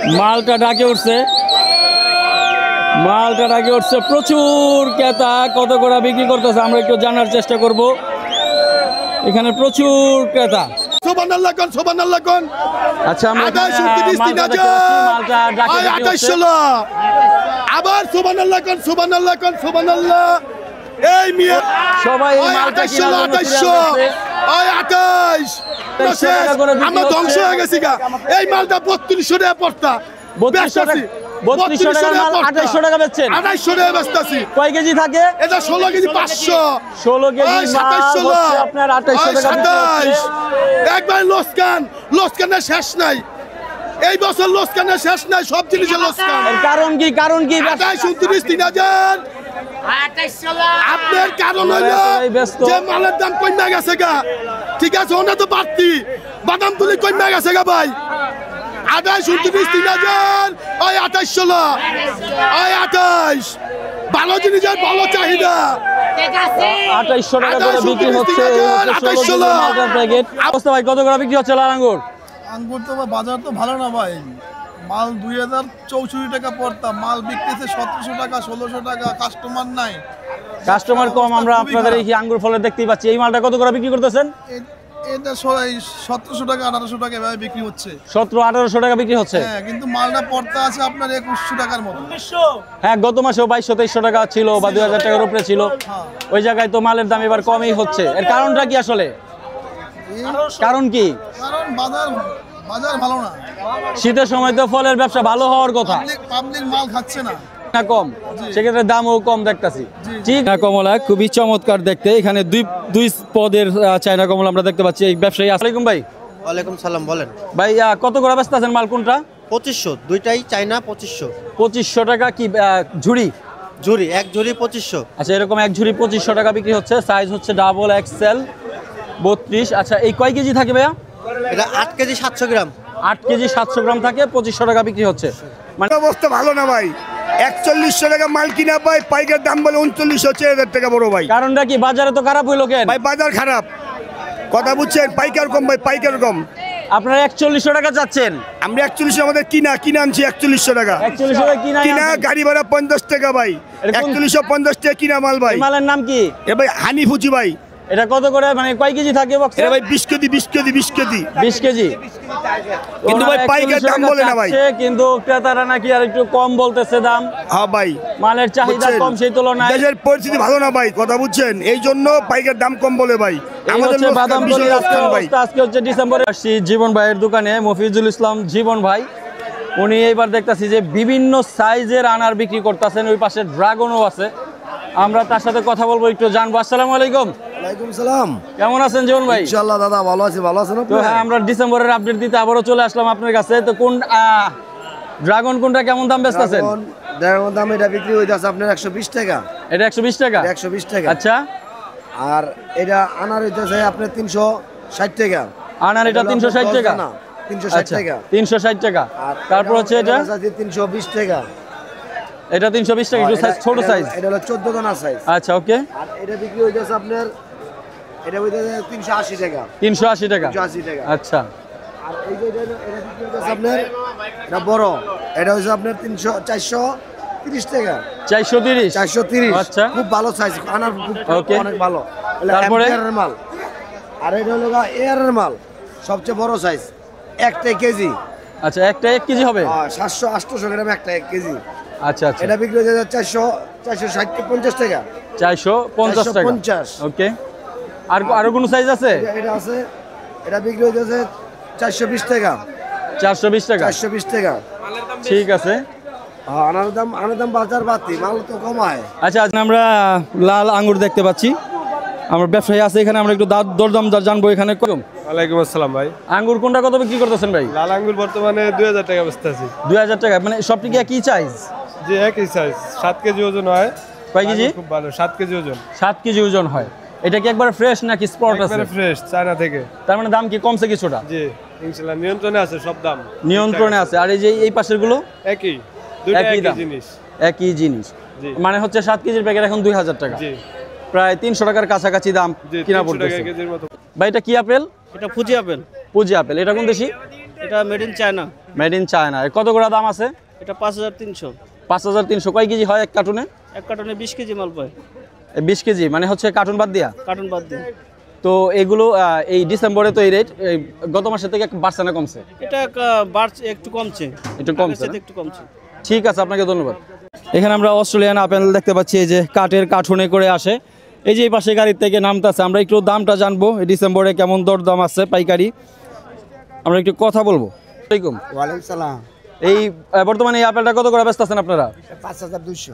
মালটা ডাকে উঠছে, মালটা ডাকে উঠছে, প্রচুর ক্রেতা। কত করে বিক্রি করতেছে আমরা একটু জানার চেষ্টা করব। এখানে প্রচুর ক্রেতা। আচ্ছা আমরা আবার সুবহানাল্লাহ এই মিয়া সবাই এই মালটা কিনার জন্য আমরা ধ্বংস হয়ে গেছি গা। এই মালটা 3200 টাকা পড়তা, 3200 টাকার মাল 2800 টাকা বেচছেন। 2800 টাকা বেচতাছি। কয় কেজি থাকে? এটা 16 কেজি 500। 16 কেজি মাল হচ্ছে আপনার 2800 টাকা বিক্রি হচ্ছে। একবার লোসকানের শেষ নাই। এই বছর লোসকানের শেষ নাই, সব জিনিসের লোসকান। এর কারণ কি? 28 3000 আপনার কারণ হলো যে মালের দাম কমে গেছে গা। ঠিক আছে, ওনা তো বাড়তি বাদাম তুলি কমে গেছে গা ভাই। 28 3000 ওই 2800 ওই 28 ভালো জিনিসের ভালো চাহিদা। 2800 টাকা করে বিক্রি হচ্ছে। 2800 প্যাকেট। অবস্থা ভাই কত করে বিক্রি হচ্ছে লাল আঙ্গুর? আঙ্গুর তো বাজার তো ভালো না ভাই। মাল 2064 টাকা পড়তা, মাল বিক্রিছে 1700 টাকা 1600 টাকা। কাস্টমার নাই, কাস্টমার কম। আমরা আপনাদের এই আঙ্গুর ফলে দেখতেই পাচ্ছি। এই মালটা কত করে বিক্রি করতেছেন? এটা 1700 টাকা 1800 টাকা এভাবে বিক্রি হচ্ছে। 1700-1800 টাকা বিক্রি হচ্ছে। হ্যাঁ, কিন্তু মালটা পড়তা আছে আপনার 2100 টাকার মতো। হ্যাঁ, গত মাসেও 2200-2300 টাকা ছিল বা 2000 টাকার উপরে ছিল। ওই জায়গায় তো মালের দাম এবার কমই হচ্ছে। এর কারণটা কি আসলে? কারণ কি? কারণ বাজার ভালো না। শীতের সময় তো ফলের ব্যবসা ভালো হওয়ার কথা, পাবলিক মাল খাচ্ছে না কম, সেক্ষেত্রে দামও কম দেখতেছি। চায়না কমলা খুবই চমৎকার দেখতে। এখানে দুই পদের চায়না কমলা আমরা দেখতে পাচ্ছি। এই ব্যবসায়ী। আসসালামু ভাই। ওয়ালাইকুম সালাম। বলেন ভাই, কত করে বেচতেছেন মাল কোনটা? 2500, দুইটাই চায়না 2500। 2500 টাকা কি ঝুড়ি? ঝুড়ি, এক ঝুড়ি 2500। আচ্ছা, এরকম এক ঝুড়ি 2500 টাকা বিক্রি হচ্ছে। সাইজ হচ্ছে ডাবল এক্সেল 32। আচ্ছা, এই কয় কেজি থাকে ভাইয়া? এটা 8 কেজি 700 গ্রাম। 8 কেজি 700 গ্রাম থাকে, 2500 টাকা বিক্রি হচ্ছে। মানে অবস্থা ভালো না ভাই। 4100 টাকা মাল কিনা ভাই, পাইকার দাম বলে 3900 টাকা বড় ভাই। কারণটা কি? বাজারে তো খারাপ হইলো কেন ভাই? বাজার খারাপ, কথা বুঝছেন? পাইকার কম ভাই, পাইকার কম। আপনারা 4100 টাকা চাচ্ছেন। আমরা 4100 আমাদের কিনা আনছি 4100 টাকা। 4100 টাকা কিনা, গাড়ি ভাড়া 50 টাকা ভাই। 4150 টাকা কিনা মাল ভাই। মালের নাম কি? এ ভাই হানি ফুচি ভাই। এটা কত করে, মানে কয় কেজি থাকে বক্সে? এটা ভাই 20 কেজি 20 কেজি 20 কেজি 20 কেজি। কিন্তু ভাই পাইকার দাম বলে না ভাই। কিন্তু ক্রেতারা নাকি আর একটু কম বলতেছে দাম। হ্যাঁ ভাই, মালের চাহিদা কম, সেই তুলনায় দেশের পরিস্থিতি ভালো না ভাই, কথা বুঝছেন? এই জন্য পাইকার দাম কম বলে ভাই। আমাদের বাদাম ভাই আজকে হচ্ছে ডিসেম্বরে আসছি জীবন ভাইয়ের দোকানে, মফিজুল ইসলাম জীবন ভাই। উনি এইবার দেখতেছি যে বিভিন্ন সাইজের আনার বিক্রি করতেছেন। ওই পাশে ড্রাগনও আছে, আমরা তার সাথে কথা বলবো, একটু জানবো। আসসালামু আলাইকুম। ওয়ালাইকুম সালাম। কেমন আছেন জীবন ভাই? ইনশাআল্লাহ দাদা ভালো আছি। ভালো আছেন আপনি? তো হ্যাঁ, আমরা ডিসেম্বরের আপডেট দিতে আবারও চলে আসলাম আপনার কাছে। তো কোন ড্রাগন কোনটা কেমন দাম বেচতেছেন? ড্রাগন দাম এটা বিক্রি হইতাছে আপনার 120 টাকা। এটা 120 টাকা? 120 টাকা। আচ্ছা, আর এটা আনার হইতাছে আপনার 360 টাকা। আনার এটা 360 টাকা না, 360 টাকা। 360 টাকা। তারপর হচ্ছে এটা 320 টাকা। এটা 320 টাকা, একটু সাইজ ছোট সাইজ। এটা হলো 14 দানা সাইজ। আচ্ছা, ওকে। আর এটা বিক্রি হইতাছে আপনার, এটা হইতাছে 380 টাকা। 380 টাকা। 380 টাকা। আচ্ছা। আর এই যে এটা বিক্রি হইতাছে আপনার, এটা বড়, এটা হইছে আপনার 430 টাকা। 430? 430। আচ্ছা, খুব ভালো সাইজ, আনার ওকে, অনেক ভালো। তারপরে এর মাল। আর এটা হলো এর মাল, সবচেয়ে বড় সাইজ, একটা কেজি। আচ্ছা, একটা 1 কেজি হবে? 700-800 গ্রাম একটা 1 কেজি। আচ্ছা আচ্ছা। এটা বিক্রি হয়ে যায় 450 টাকা। 450 টাকা। 450। ওকে। আর কোন সাইজ আছে? এটা আছে, এটা বিক্রি হয়ে যাচ্ছে 420 টাকা। 420 টাকা? 420 টাকা। ঠিক আছে। আনার দাম বাজার বাড়তি, মাল তো কমায়। আচ্ছা, আমরা লাল আঙ্গুর দেখতে পাচ্ছি। আমরা ব্যবসায়ী আছে এখানে, আমরা একটু দরদাম জানবো এখানে। ওয়ালাইকুম আসসালাম ভাই। আঙ্গুর কোনটা কত বিক্রি করতেছেন ভাই? লাল আঙ্গুর বর্তমানে 2000 টাকা বেচতেছি। 2000 টাকা, মানে সবটি কি একই সাইজ? যে একই সাইজ, 7 কেজি ওজন হয়। কয় কেজি? খুব ভালো, 7 কেজি ওজন। 7 কেজি ওজন হয়। এটা কি একবারে ফ্রেশ নাকি স্পট আছে? একবারে ফ্রেশ, চায়না থেকে। তার মানে দাম কি কমছে কিছুটা? জি ইনশাআল্লাহ নিয়ন্ত্রণে আছে, সব দাম নিয়ন্ত্রণে আছে। আর এই যে এই পাশের গুলো একই, দুটো একই জিনিস। একই জিনিস, মানে হচ্ছে 7 কেজির প্যাকেট এখন 2000 টাকা। জি, প্রায় 300 টাকার কাছাকাছি দাম কিনা পড়তেছে। ভাই এটা কি আপেল? এটা ফুজি আপেল। Fuji apple. এটা কোন দেশি? এটা made in China. Made in China. কত করে দাম আছে? এটা 5300। 5300। কয় কেজি হয় এক কার্টুনে? এক কার্টনে 20 কেজি মাল পায়। 20 কেজি মানে হচ্ছে কার্টুন বাদ দিয়া? কার্টন বাদ দিয়ে। তো এগুলো এই ডিসেম্বরে তো এই রেট গত মাসের থেকে বাড়ছে না কমছে? এটা বাড়ছে, একটু কমছে। একটু কমছে না? একটু কমছে। ঠিক আছে, আপনাকে ধন্যবাদ। এখানে আমরা অস্ট্রেলিয়ান আপেল দেখতে পাচ্ছি, এই যে কাঠের কার্টুনে করে আসে। এই যে এই পাশে গাড়ির থেকে নামতেছে, আমরা একটু দামটা জানবো এই ডিসেম্বরে কেমন দরদাম আছে পাইকারি, আমরা একটু কথা বলবো। আসসালামাইকুম। ওয়ালাইকুম সালাম। এই বর্তমানে এই আপেলটা কত করে বেচতেছেন আপনারা? 5200।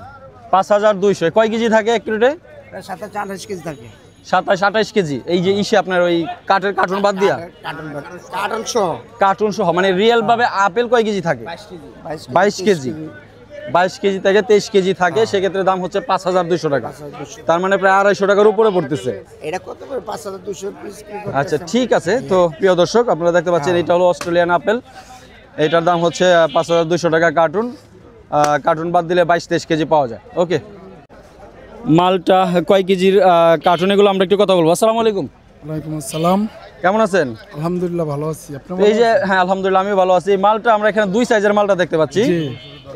5200। কয় কেজি থাকে এক ক্রেটে? 27-28 কেজি থাকে। 27-28 কেজি। এই যে ইসে আপনার ওই কাঠের কার্টুন বাদ দিয়া? কার্টন সহ। কার্টুন সহ মানে রিয়েল ভাবে আপেল কয় কেজি থাকে? 22 কেজি। 22 কেজি থেকে 23 কেজি থাকে, সেক্ষেত্রে দাম হচ্ছে 5200 টাকা। তার মানে প্রায় 250 টাকার উপরে পড়তেছে। এটা কত করে? 5200 পিস। আচ্ছা ঠিক আছে। তো প্রিয় দর্শক, আপনারা দেখতে পাচ্ছেন এটা হলো অস্ট্রেলিয়ান আপেল। এটার দাম হচ্ছে 5200 টাকা কার্টুন। কার্টুন বাদ দিলে 22-23 কেজি পাওয়া যায়। ওকে, মালটা কয় কেজির কার্টুন এগুলো আমরা একটু কথা বলবো। আসসালামু আলাইকুম। ওয়ালাইকুম আসসালাম। কেমন আছেন? আলহামদুলিল্লাহ ভালো আছি। আপনি? এই যে হ্যাঁ আলহামদুলিল্লাহ আমিও ভালো আছি। এই মালটা আমরা এখানে দুই সাইজের মালটা দেখতে পাচ্ছি।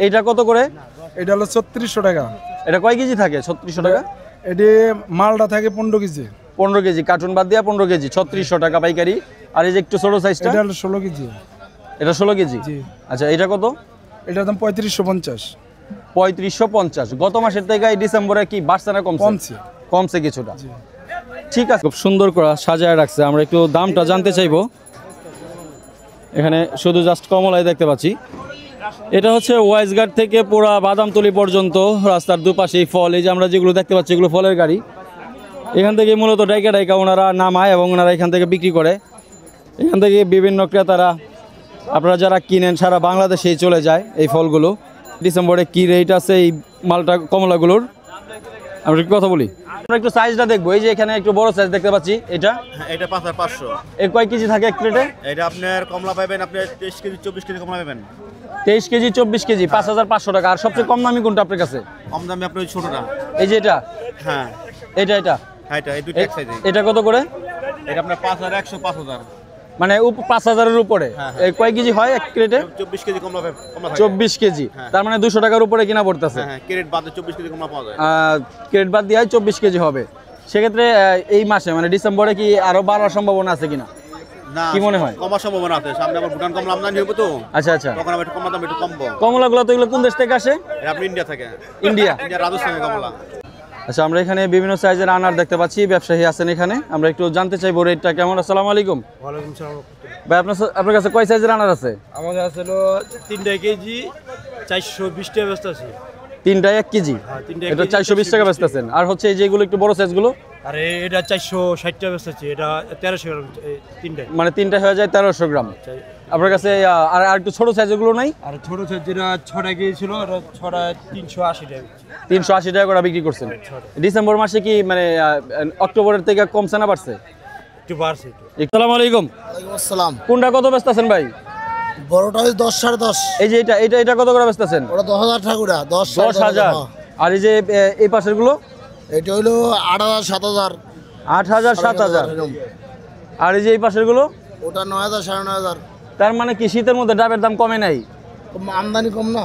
এইটা কত করে? এটা হলো 3600 টাকা। এটা কয় কেজি থাকে? 3600 টাকা। এটি মালটা থাকে 15 কেজি। 15 কেজি কার্টুন বাদ দিয়া 15 কেজি 3600 টাকা পাইকারি। আর এই যে একটু ছোট সাইজটা? এটা হলো 16 কেজি। এটা 16 কেজি। আচ্ছা এটা কত? এটার দাম 3550। 3550। গত মাসের থেকে এই ডিসেম্বরে কি বাড়ছে না কমছে? কমছে। কমছে কিছুটা। ঠিক আছে, খুব সুন্দর করে সাজায় রাখছে। আমরা একটু দামটা জানতে চাইবো। এখানে শুধু জাস্ট কমলাই দেখতে পাচ্ছি। এটা হচ্ছে ওয়াইজগার্ড থেকে পুরা বাদামতলি পর্যন্ত রাস্তার দুপাশেই ফল। এই যে আমরা যেগুলো দেখতে পাচ্ছি এগুলো ফলের গাড়ি। এখান থেকে মূলত ডাইকা ওনারা নামায় এবং ওনারা এখান থেকে বিক্রি করে। এখান থেকে বিভিন্ন ক্রেতারা, আপনারা যারা কিনেন সারা বাংলাদেশেই চলে যায় এই ফলগুলো। ডিসেম্বরে কি রেট আছে এই মালটা কমলাগুলোর আমরা একটু কথা বলি। আমরা একটু সাইজটা দেখবো। এই যে এখানে একটু বড় সাইজ দেখতে পাচ্ছি। এটা এটা 5500। এর কয় কেজি থাকে এক প্লেটে? এটা আপনার কমলা পাবেন, আপনি 23 কেজি 24 কেজি কমলা পাবেন। 23 কেজি 24 কেজি 5500 টাকা। আর সবচেয়ে কম দামি কোনটা আপনার কাছে? কম দামে আপনি ছোটটা। এই যে এটা? হ্যাঁ এটা হ্যাঁ এটা এই দুটো এক সাইজে। এটা কত করে? এটা আপনার 5100 5000 মানে 5000 এর উপরে। এই কয় কেজি হয় এক ক্রেটে? 24 কেজি কমলা পাবেন। 24 কেজি। তার মানে 200 টাকার উপরে কিনা পড়তেছে। হ্যাঁ ক্রেট বাদে 24 কেজি কমলা পাওয়া যায়। ক্রেট বাদ দিয়ে 24 কেজি হবে। সেক্ষেত্রে এই মাসে মানে ডিসেম্বরে কি আরো বাড়ার সম্ভাবনা আছে কিনা? না কি মনে হয়? কমার সম্ভাবনা আছে। সামনে আবার ভুটান কমলা আমদানি হবে তো। আচ্ছা আচ্ছা। তখন আবার একটু কমলা দাম একটু কমবো। কমলাগুলো তো এগুলো কোন দেশ থেকে আসে? এটা আপনি ইন্ডিয়া থেকে। ইন্ডিয়া রাজস্থানের কমলা। আচ্ছা, আমরা এখানে বিভিন্ন সাইজের আনার দেখতে পাচ্ছি। ব্যবসায়ী আছেন এখানে, আমরা একটু জানতে চাইবো রেটটা কেমন। আসসালামু আলাইকুম। ওয়ালাইকুম সালাম। ভাই আপনার কাছে কয় সাইজের আনার আছে? আমাদের আছে হলো 3 কেজি 420 টাকা বেচতে আছে। 3টায় 1 কেজি। এটা 420 টাকা বেচতেছেন। আর হচ্ছে এই যেগুলো একটু বড় সাইজগুলো? আরে এটা 460 টাকা বেচতে আছে। এটা 1300 গ্রাম 3টায়। মানে 3টা হয়ে যায় 1300 গ্রাম। আপনার কাছে আর একটু ছোট সাইজগুলো নাই? আর ছোট সাইজ যেটা 6 কেজি ছিল ওটা 6টা 380 টাকা। 380 টাকা করে বিক্রি করছেন। ডিসেম্বর মাসে কি মানে অক্টোবরের থেকে কমছে না বাড়ছে? একটু বাড়ছে। আসসালামু আলাইকুম। ওয়ালাইকুম আসসালাম। কোনটা কত বেচতেছেন ভাই? বড়টা হচ্ছে 10 10.5। এই যে এটা কত করে বেচতেছেন? ওটা 10000 ঠাকুরা। 10000। আর এই যে এই পাশের গুলো? এটা হলো 8000 7000। 8000 7000। আর এই যে এই পাশের গুলো? ওটা 9000 9500। তার মানে কি শীতের মধ্যে ডাবের দাম কমে নাই? আমদানি কম না।